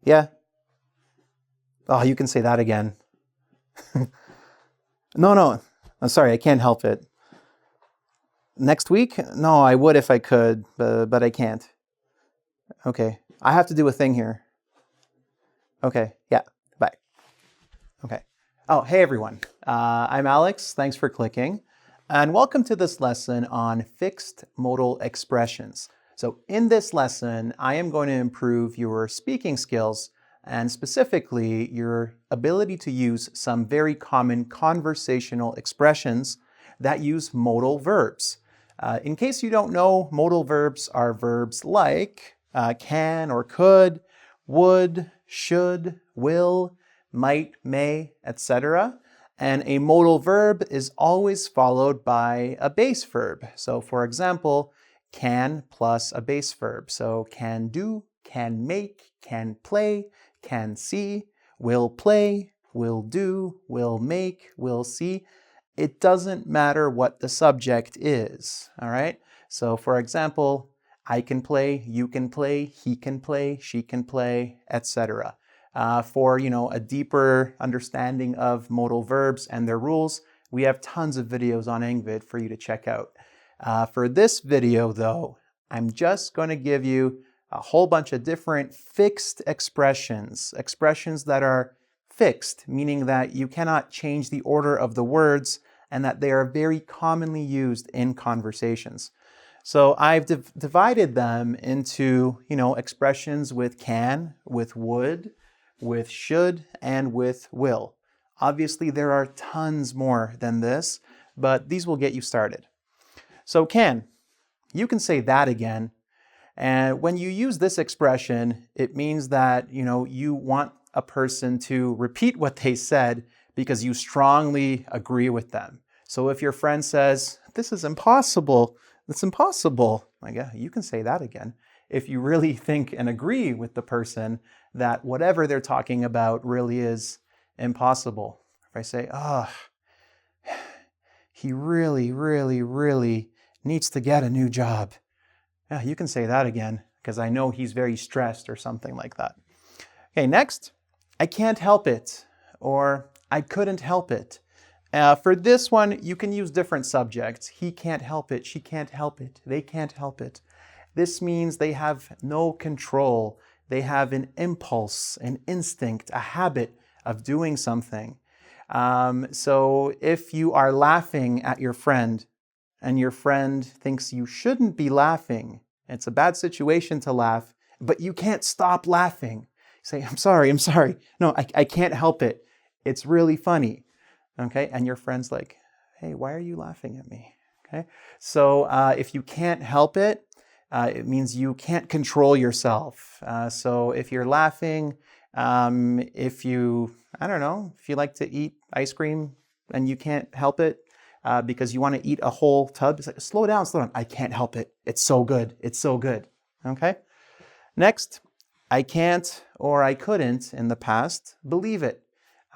Yeah. Oh, you can say that again. No. I'm sorry, I can't help it. Next week? No, I would if I could, but I can't. Okay. I have to do a thing here. Okay. Yeah. Bye. Okay. Oh, hey everyone. I'm Alex. Thanks for clicking. And welcome to this lesson on fixed modal expressions. So in this lesson, I am going to improve your speaking skills and specifically your ability to use some very common conversational expressions that use modal verbs. In case you don't know, modal verbs are verbs like can or could, would, should, will, might, may, etc. And a modal verb is always followed by a base verb. So for example, can plus a base verb. So can do, can make, can play, can see, will play, will do, will make, will see. It doesn't matter what the subject is, all right? So for example, I can play, you can play, he can play, she can play, etc. For a deeper understanding of modal verbs and their rules, we have tons of videos on engVid for you to check out. For this video though, I'm just going to give you a whole bunch of different fixed expressions that are fixed, meaning that you cannot change the order of the words and that they are very commonly used in conversations. So I've divided them into, expressions with can, with would, with should, and with will. Obviously, there are tons more than this, but these will get you started. So can, you can say that again. And when you use this expression, it means that, you want a person to repeat what they said because you strongly agree with them. So if your friend says, this is impossible, it's impossible, yeah, you can say that again. If you really think and agree with the person that whatever they're talking about really is impossible. If I say, he really, really, really needs to get a new job. Yeah, you can say that again because I know he's very stressed or something like that. Okay, next, I can't help it or I couldn't help it. For this one, you can use different subjects. He can't help it, she can't help it, they can't help it. This means they have no control. They have an impulse, an instinct, a habit of doing something. So if you are laughing at your friend and your friend thinks you shouldn't be laughing, it's a bad situation to laugh, but you can't stop laughing. You say, I'm sorry. No, I can't help it. It's really funny. Okay, and your friend's like, hey, why are you laughing at me? Okay, so if you can't help it, it means you can't control yourself. So if you're laughing, if you like to eat ice cream and you can't help it because you want to eat a whole tub, it's like, slow down. I can't help it. It's so good. Okay, next, I can't or I couldn't in the past believe it.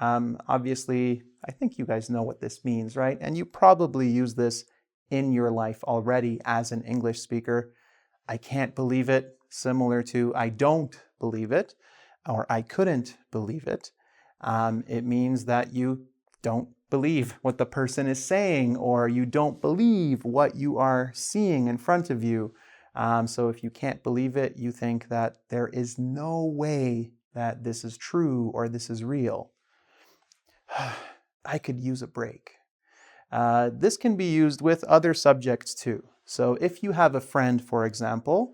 Obviously, I think you guys know what this means, right? And you probably use this in your life already as an English speaker. I can't believe it, similar to I don't believe it, or I couldn't believe it. It means that you don't believe what the person is saying, or you don't believe what you are seeing in front of you. So if you can't believe it, you think that there is no way that this is true or this is real. I could use a break. This can be used with other subjects too. So if you have a friend, for example,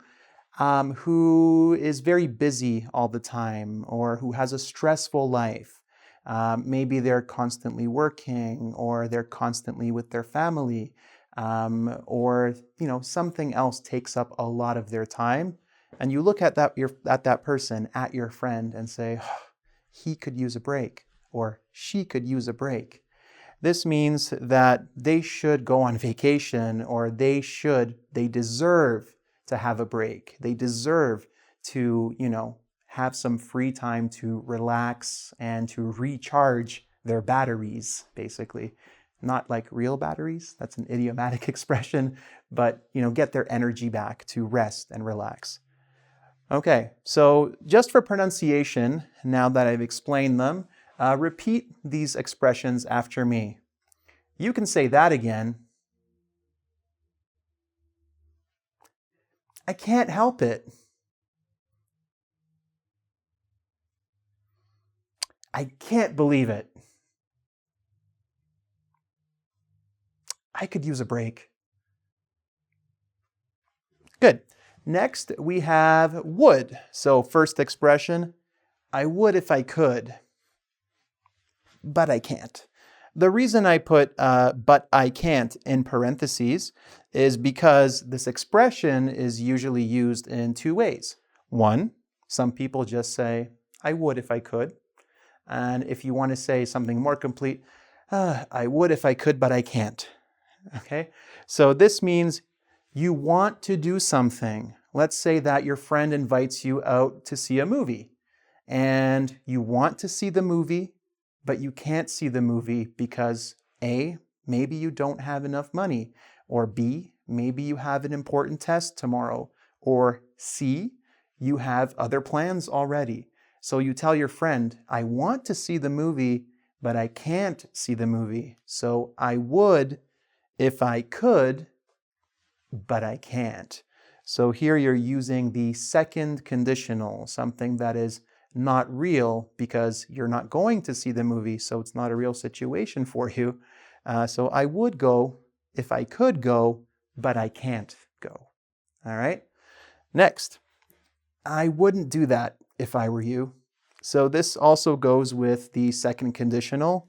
who is very busy all the time or who has a stressful life, maybe they're constantly working or they're constantly with their family, or something else takes up a lot of their time, and you look at that person, at your friend, and say, he could use a break or she could use a break. This means that they should go on vacation or they deserve to have a break. They deserve to, have some free time to relax and to recharge their batteries, basically. Not like real batteries, that's an idiomatic expression, but, get their energy back to rest and relax. Okay, so just for pronunciation, now that I've explained them, repeat these expressions after me. You can say that again. I can't help it. I can't believe it. I could use a break. Good. Next, we have would. So first expression, I would if I could, but I can't. The reason I put but I can't in parentheses is because this expression is usually used in two ways. One, some people just say, I would if I could. And if you want to say something more complete, I would if I could, but I can't. Okay? So this means you want to do something. Let's say that your friend invites you out to see a movie. And you want to see the movie, but you can't see the movie because A, maybe you don't have enough money, or B, maybe you have an important test tomorrow, or C, you have other plans already. So you tell your friend, I want to see the movie, but I can't see the movie. So I would if I could, but I can't. So here you're using the second conditional, something that is not real because you're not going to see the movie, so it's not a real situation for you. So I would go if I could go, but I can't go. All right? Next, I wouldn't do that if I were you. So this also goes with the second conditional.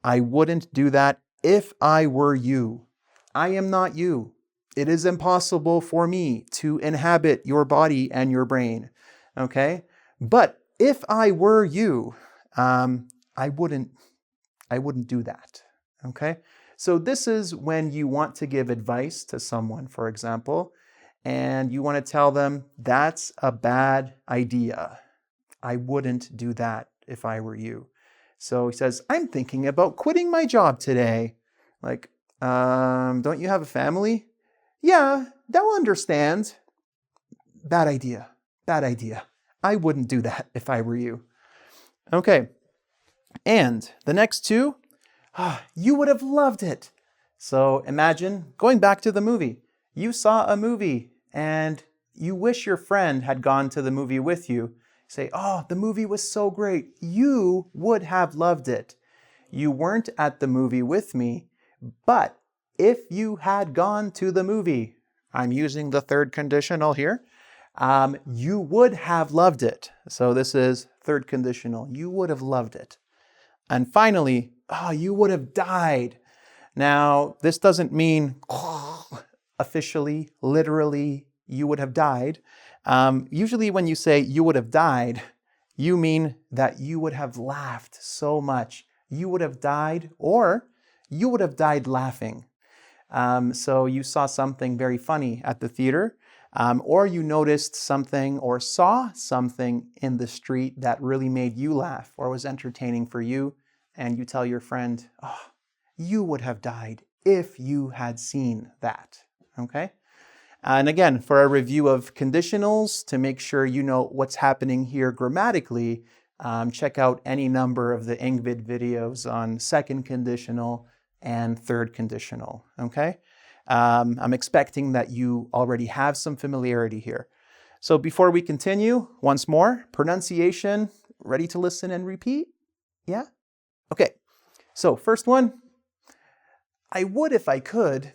I wouldn't do that if I were you. I am not you. It is impossible for me to inhabit your body and your brain. Okay? But if I were you, I wouldn't do that. Okay? So this is when you want to give advice to someone, for example, and you want to tell them, that's a bad idea. I wouldn't do that if I were you. So he says, I'm thinking about quitting my job today. Like, don't you have a family? Yeah, they'll understand. Bad idea. Bad idea. I wouldn't do that if I were you. Okay. And the next two, you would have loved it. So imagine going back to the movie. You saw a movie and you wish your friend had gone to the movie with you. Say, oh, the movie was so great. You would have loved it. You weren't at the movie with me, but if you had gone to the movie, I'm using the third conditional here, you would have loved it. So this is third conditional. You would have loved it. And finally, you would have died. Now, this doesn't mean officially, literally, you would have died. Usually when you say you would have died, you mean that you would have laughed so much. You would have died, or you would have died laughing. So you saw something very funny at the theater, or you noticed something or saw something in the street that really made you laugh or was entertaining for you, and you tell your friend, oh, you would have died if you had seen that. Okay? And again, for a review of conditionals, to make sure you know what's happening here grammatically, check out any number of the engVid videos on second conditional and third conditional, okay? I'm expecting that you already have some familiarity here. So before we continue, once more, pronunciation, ready to listen and repeat? Yeah? Okay, so first one, I would if I could.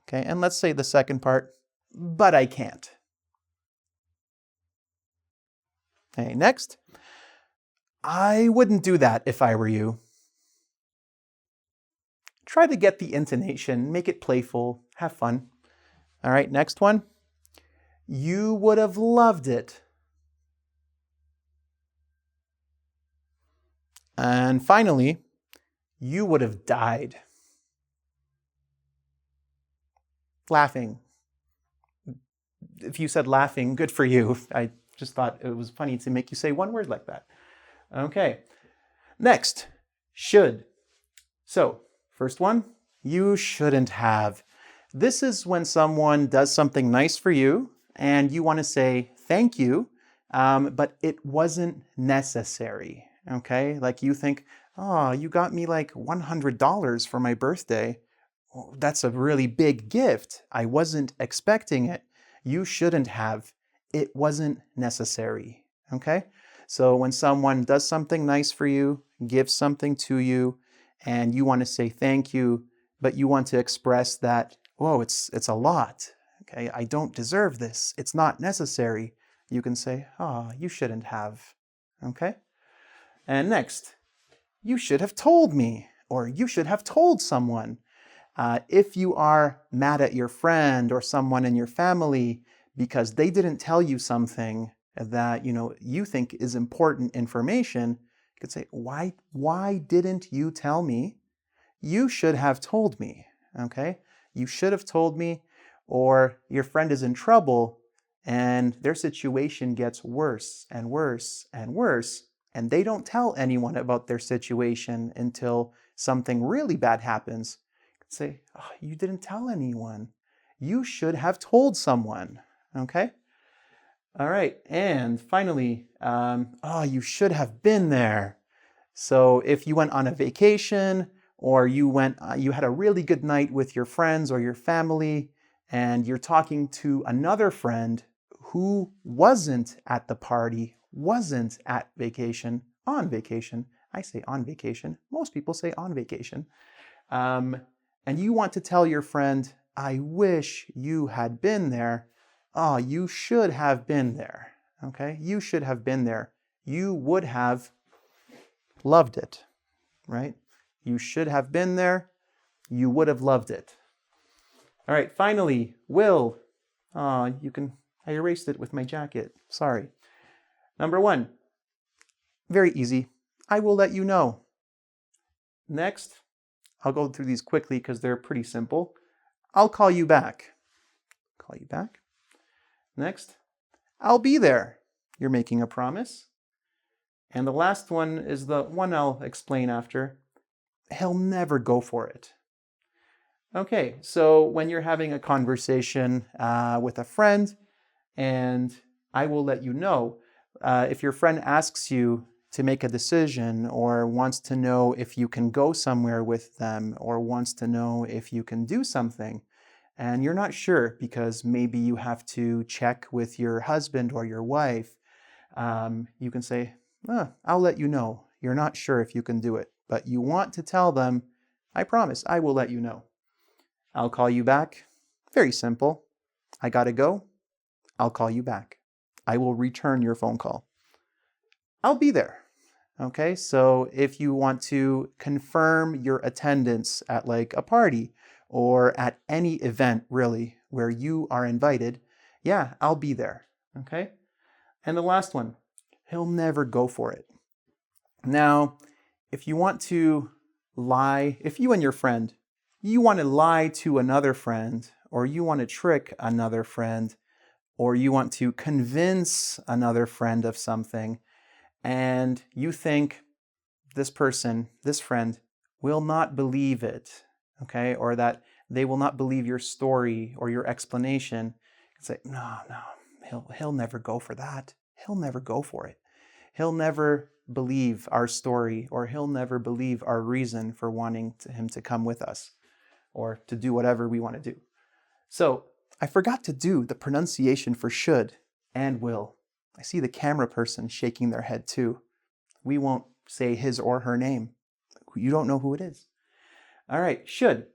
Okay, and let's say the second part, but I can't. Okay, next, I wouldn't do that if I were you. Try to get the intonation, make it playful, have fun. All right, next one. You would have loved it. And finally, you would have died. Laughing. If you said laughing, good for you. I just thought it was funny to make you say one word like that. Okay, next, should. So, first one, you shouldn't have. This is when someone does something nice for you and you want to say thank you, but it wasn't necessary, okay? Like you think, oh, you got me like $100 for my birthday. Oh, that's a really big gift. I wasn't expecting it. You shouldn't have. It wasn't necessary, okay? So when someone does something nice for you, gives something to you, and you want to say thank you, but you want to express that, whoa, it's a lot. Okay, I don't deserve this. It's not necessary. You can say, oh, you shouldn't have. Okay? And next, you should have told me, or you should have told someone. If you are mad at your friend or someone in your family because they didn't tell you something that you think is important information, you could say, why didn't you tell me? You should have told me. Okay? You should have told me. Or your friend is in trouble and their situation gets worse and worse and worse, and they don't tell anyone about their situation until something really bad happens. You could say, oh, you didn't tell anyone. You should have told someone. Okay? All right. And finally, oh, you should have been there. So if you went on a vacation or you had a really good night with your friends or your family, and you're talking to another friend who wasn't at the party, wasn't at vacation, on vacation. I say on vacation. Most people say on vacation. And you want to tell your friend, I wish you had been there. Oh, you should have been there. Okay? You should have been there. You would have loved it, right? You should have been there. You would have loved it. All right, finally, will. I erased it with my jacket. Sorry. Number 1, very easy. I will let you know. Next, I'll go through these quickly because they're pretty simple. I'll call you back. Call you back. Next, I'll be there. You're making a promise. And the last one is the one I'll explain after. He'll never go for it. Okay, so when you're having a conversation with a friend, and I will let you know, if your friend asks you to make a decision or wants to know if you can go somewhere with them or wants to know if you can do something, and you're not sure because maybe you have to check with your husband or your wife, you can say, I'll let you know. You're not sure if you can do it, but you want to tell them, I promise, I will let you know. I'll call you back. Very simple. I gotta go. I'll call you back. I will return your phone call. I'll be there. Okay, so if you want to confirm your attendance at like a party or at any event really where you are invited, yeah, I'll be there. Okay? And the last one, he'll never go for it. Now, if you want to lie, if you and your friend, you want to lie to another friend, or you want to trick another friend, or you want to convince another friend of something, and you think this person, this friend, will not believe it, okay, or that they will not believe your story or your explanation, you can say, no, he'll never go for that. He'll never go for it. He'll never believe our story, or he'll never believe our reason for wanting him to come with us or to do whatever we want to do. So I forgot to do the pronunciation for should and will. I see the camera person shaking their head too. We won't say his or her name. You don't know who it is. All right, should.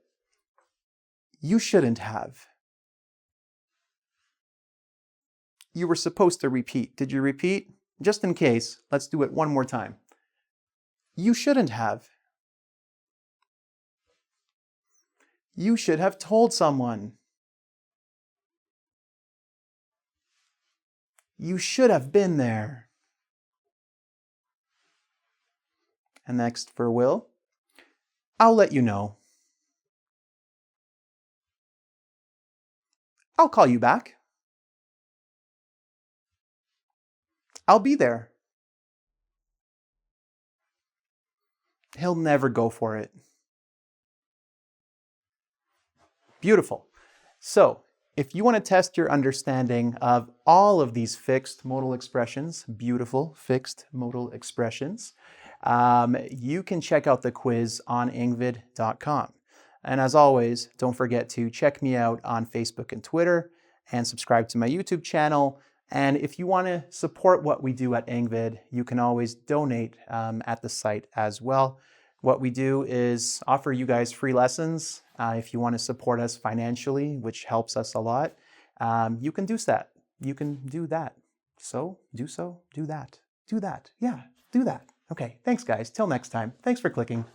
You shouldn't have. You were supposed to repeat. Did you repeat? Just in case, let's do it one more time. You shouldn't have. You should have told someone. You should have been there. And next for will, I'll let you know. I'll call you back. I'll be there. He'll never go for it. Beautiful. So If you want to test your understanding of all of these fixed modal expressions, beautiful fixed modal expressions, you can check out the quiz on engvid.com. And as always, don't forget to check me out on Facebook and Twitter and subscribe to my YouTube channel. And if you want to support what we do at engVid, you can always donate at the site as well. What we do is offer you guys free lessons. If you want to support us financially, which helps us a lot, you can do that. You can do that. So, do that. Do that. Yeah, do that. Okay, thanks guys. Till next time. Thanks for clicking.